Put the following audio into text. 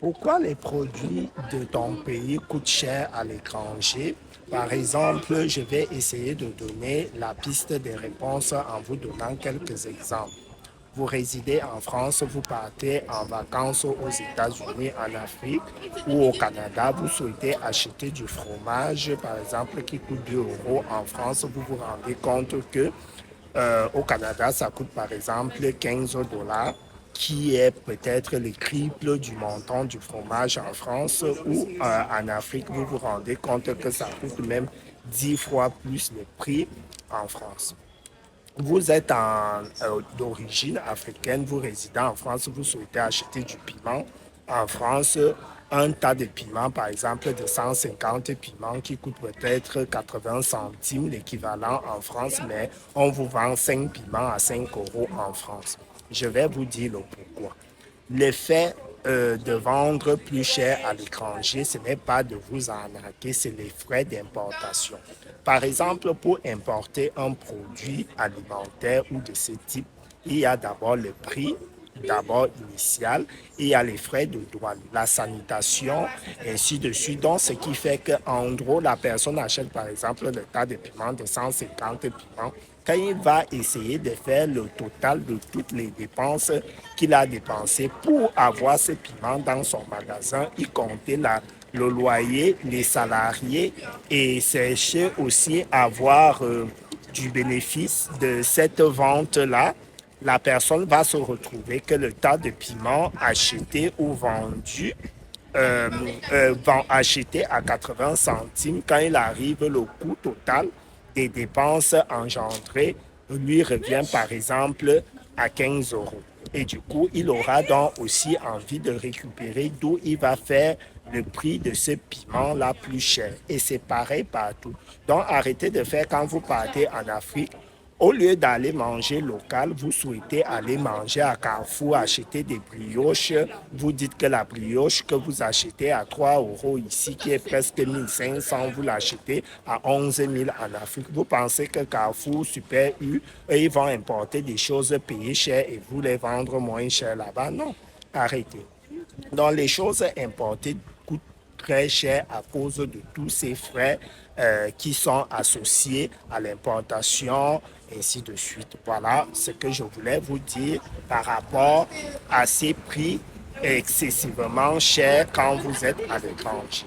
Pourquoi les produits de ton pays coûtent cher à l'étranger? Par exemple, je vais essayer de donner la piste des réponses en vous donnant quelques exemples. Vous résidez en France, vous partez en vacances aux États-Unis, en Afrique ou au Canada, vous souhaitez acheter du fromage, par exemple, qui coûte 2 euros en France, vous vous rendez compte que au Canada, ça coûte par exemple 15 dollars, qui est peut-être le triple du montant du fromage en France, ou en Afrique, vous vous rendez compte que ça coûte même 10 fois plus le prix en France. Vous êtes d'origine africaine, vous résidez en France, vous souhaitez acheter du piment. En France, un tas de piments, par exemple de 150 piments qui coûtent peut-être 80 centimes, l'équivalent en France, mais on vous vend 5 piments à 5 euros en France. Je vais vous dire le pourquoi. L'effet de vendre plus cher à l'étranger, ce n'est pas de vous arnaquer, c'est les frais d'importation. Par exemple, pour importer un produit alimentaire ou de ce type, il y a d'abord le prix, d'abord initial, et il y a les frais de douane, la sanitation, ainsi de suite. Donc, ce qui fait qu'en gros, la personne achète par exemple le tas de piments de 150 piments. Quand il va essayer de faire le total de toutes les dépenses qu'il a dépensées pour avoir ces piments dans son magasin, y compter le loyer, les salariés, et chercher aussi à avoir du bénéfice de cette vente-là, la personne va se retrouver que le tas de piments acheté ou vendu vont acheter à 80 centimes. Quand il arrive, le coût total des dépenses engendrées lui revient par exemple à 15 euros. Et du coup, il aura donc aussi envie de récupérer, d'où il va faire le prix de ce piment-là plus cher. Et c'est pareil partout. Donc, arrêtez de faire quand vous partez en Afrique. Au lieu d'aller manger local, vous souhaitez aller manger à Carrefour, acheter des brioches. Vous dites que la brioche que vous achetez à 3 euros ici, qui est presque 1500, vous l'achetez à 11 000 en Afrique. Vous pensez que Carrefour, Super U, eux, ils vont importer des choses payées cher et vous les vendre moins cher là-bas? Non, arrêtez. Donc, les choses importées coûtent très cher à cause de tous ces frais qui sont associés à l'importation, ainsi de suite. Voilà ce que je voulais vous dire par rapport à ces prix excessivement chers quand vous êtes à l'étranger.